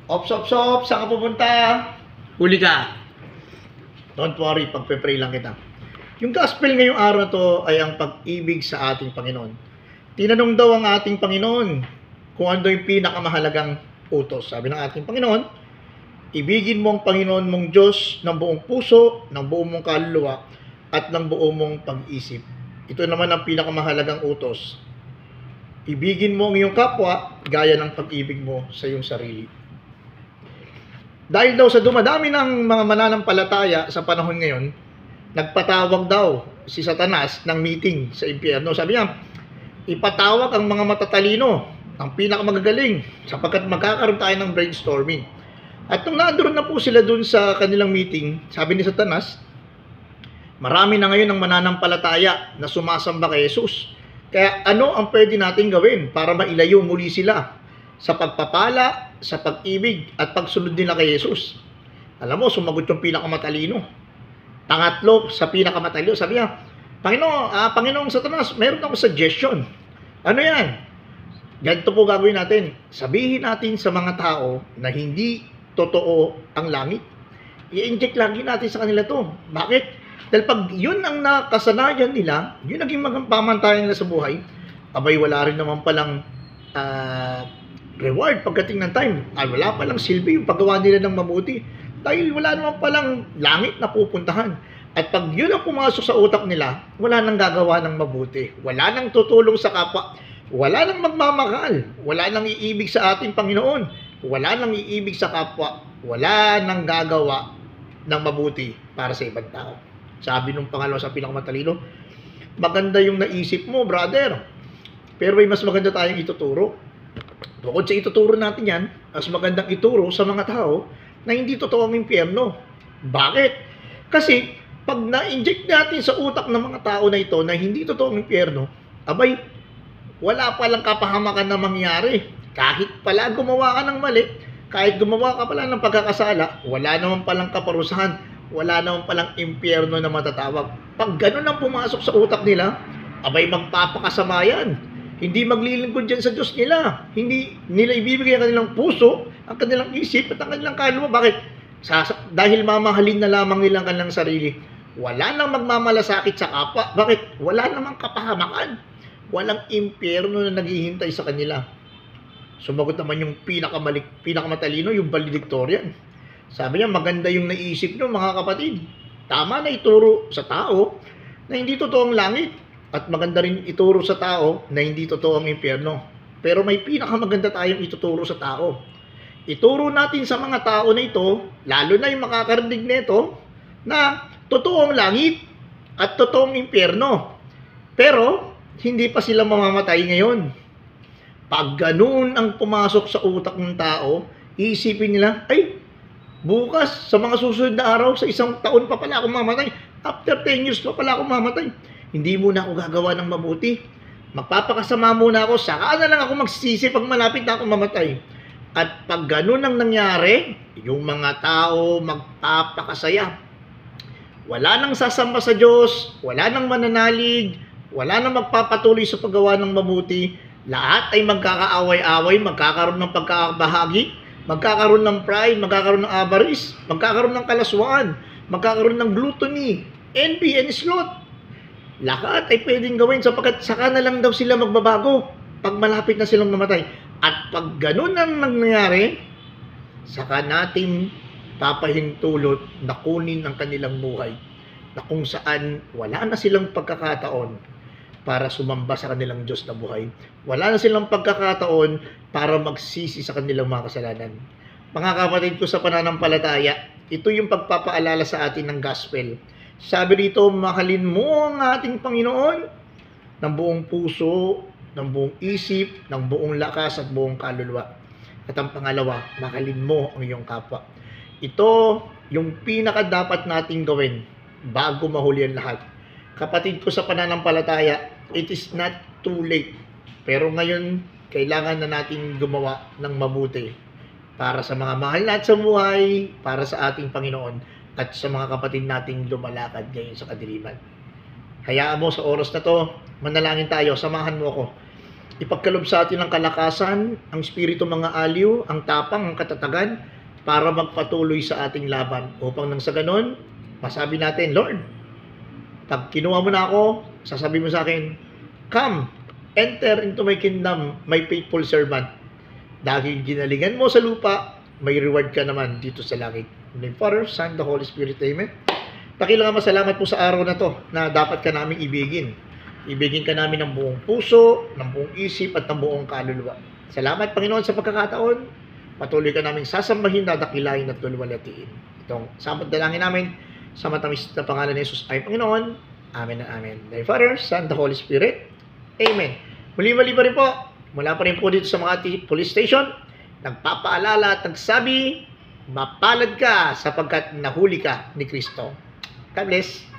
Ops, ops, ops, saan ka pupunta? Huli ka. Don't worry, pagpe-pray lang kita. Yung gospel ngayong araw na to ay ang pag-ibig sa ating Panginoon. Tinanong daw ang ating Panginoon kung ano yung pinakamahalagang utos. Sabi ng ating Panginoon, ibigin mo ang Panginoon mong Diyos ng buong puso, ng buong mong kaluluwa, at ng buong mong pag-isip. Ito naman ang pinakamahalagang utos. Ibigin mo ang iyong kapwa gaya ng pag-ibig mo sa iyong sarili. Dahil daw sa dumadami ng mga mananampalataya sa panahon ngayon, nagpatawag daw si Satanas ng meeting sa impyerno. Sabi niya, ipatawag ang mga matatalino, ang pinakamagagaling, sapagkat magkakaroon tayo ng brainstorming. At nung nandoon na po sila dun sa kanilang meeting, sabi ni Satanas, marami na ngayon ang mananampalataya na sumasamba kay Jesus. Kaya ano ang pwede natin gawin para mailayo muli sila sa pagpapala, sa pag-ibig at pagsunod nila kay Jesus? Alam mo, sumagot yung pinakamatalino. Pangatlo sa pinakamatalino, sabi niya, Panginoong Satanas, meron akong suggestion. Ano yan? Ganito po gagawin natin. Sabihin natin sa mga tao na hindi totoo ang langit. I-inject lagi natin sa kanila to. Bakit? Dahil pag yun ang nakasanayan nila, yun naging pamantayan nila sa buhay, abay wala rin naman palang reward pagdating ng time. Ay, wala palang silbi yung paggawa nila ng mabuti. Dahil wala naman palang langit na pupuntahan. At pag yun ang pumasok sa utak nila, wala nang gagawa ng mabuti. Wala nang tutulong sa kapwa. Wala nang magmamahal. Wala nang iibig sa ating Panginoon. Wala nang iibig sa kapwa. Wala nang gagawa ng mabuti para sa ibang tao. Sabi nung pangalawa sa pinakamatalino, maganda yung naisip mo, brother. Pero may mas maganda tayong ituturo. Bukod sa ituturo natin yan, mas magandang ituro sa mga tao na hindi totoo ang impyerno. Bakit? Kasi pag na-inject natin sa utak ng mga tao na ito na hindi totoo ang impyerno, abay, wala palang kapahamakan na mangyari. Kahit pala gumawa ka ng mali, kahit gumawa ka pala ng pagkakasala, wala naman palang kaparusahan, wala naman palang impyerno na matatawag. Pag ganun ang pumasok sa utak nila, abay magpapakasama yan. Hindi maglilingkod dyan sa Diyos nila. Hindi nila ibibigay ang kanilang puso, ang kanilang isip, at ang kanilang kaluluwa. Bakit? Dahil mamahalin na lamang nila ang kanilang sarili. Wala nang magmamalasakit sa kapwa. Bakit? Wala namang kapahamakan. Walang impyerno na naghihintay sa kanila. Sumagot naman yung pinakamatalino, yung valedictorian. Sabi niya, maganda yung naisip nyo, mga kapatid. Tama na ituro sa tao na hindi totoo ang langit. At maganda rin ituro sa tao na hindi totoo ang impyerno. Pero may pinakamaganda tayong ituturo sa tao. Ituro natin sa mga tao na ito, lalo na yung makakarinig nito, na totoo ang langit at totoo ang impyerno. Pero hindi pa sila mamamatay ngayon. Pag ganoon ang pumasok sa utak ng tao, iisipin nila, ay, bukas, sa mga susunod na araw, sa isang taon pa pala ako mamatay. After 10 years pa pala ako mamatay. Hindi muna ako gagawa ng mabuti. Magpapakasama muna ako, saka na lang ako magsisisi pag malapit na ako mamatay. At pag ganun ang nangyari, yung mga tao magpapakasaya. Wala nang sasamba sa Diyos, wala nang mananalig, wala nang magpapatuloy sa paggawa ng mabuti. Lahat ay magkakaaway-away, magkakaroon ng pagkakabahagi, magkakaroon ng pride, magkakaroon ng avarice, magkakaroon ng kalaswaan, magkakaroon ng gluttony, envy, and sloth. Lahat ay pwedeng gawin sapagkat saka na lang daw sila magbabago pag malapit na silang mamatay. At pag ganun ang nangyari, saka natin papahintulot na kunin ang kanilang buhay na kung saan wala na silang pagkakataon para sumamba sa kanilang Diyos na buhay. Wala na silang pagkakataon para magsisi sa kanilang mga kasalanan. Mga kapatid ko sa pananampalataya, ito yung pagpapaalala sa atin ng gospel. Sabi dito, mahalin mo ang ating Panginoon ng buong puso, ng buong isip, ng buong lakas at buong kaluluwa. At ang pangalawa, mahalin mo ang iyong kapwa. Ito yung pinaka dapat nating gawin bago mahuli ang lahat. Kapatid ko sa pananampalataya, it is not too late. Pero ngayon, kailangan na natin gumawa ng mabuti para sa mga mahal natin sa buhay, para sa ating Panginoon, at sa mga kapatid nating lumalakad ngayon sa kadiliman. Hayaan mo sa oras na to, manalangin tayo, samahan mo ako. Ipagkaloob sa atin ang kalakasan, ang espiritu mga aliw, ang tapang, ang katatagan, para magpatuloy sa ating laban. Upang nang sa ganon, masabi natin, Lord, pag kinuha mo na ako, sasabihin mo sa akin, come, enter into my kingdom, my faithful servant. Dahil ginalingan mo sa lupa, may reward ka naman dito sa langit. In the name of the Father, Son, the Holy Spirit, Amen. Dakilang masalamat po sa araw na to na dapat ka naming ibigin. Ibigin ka namin ng buong puso, ng buong isip at ng buong kaluluwa. Salamat Panginoon sa pagkakataon. Patuloy ka naming sasambahin, dadakilain at luluwalhatiin. Itong samot dalangin namin sa matamis na pangalan ni Jesus ay Panginoon. Amen and amen. The Father, Son, the Holy Spirit. Amen. Muli-muli pa rin po. Mula pa rin po dito sa mga police station. Nagpapaalala at nagsabi, mapalad ka sapagkat nahuli ka ni Kristo. God bless.